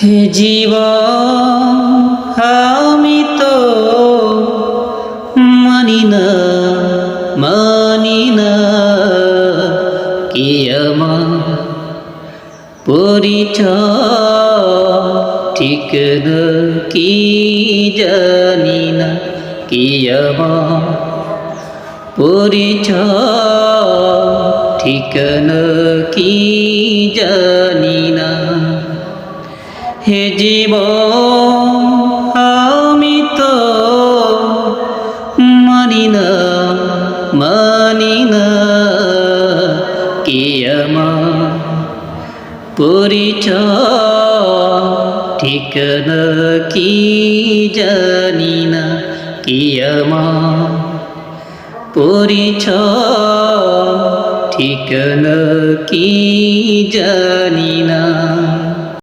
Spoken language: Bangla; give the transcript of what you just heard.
হে জীবন আমি তো মানি না কি আমার পরিচয় ঠিক না কি জানি না কি আমার পরিচয় ঠিক না কি জানি না। হে জীবন আমি তো মানি না কি আমার পরিচয় ঠিক না কি জানি না কি আমার পরিচয় ঠিক না কি জানি না।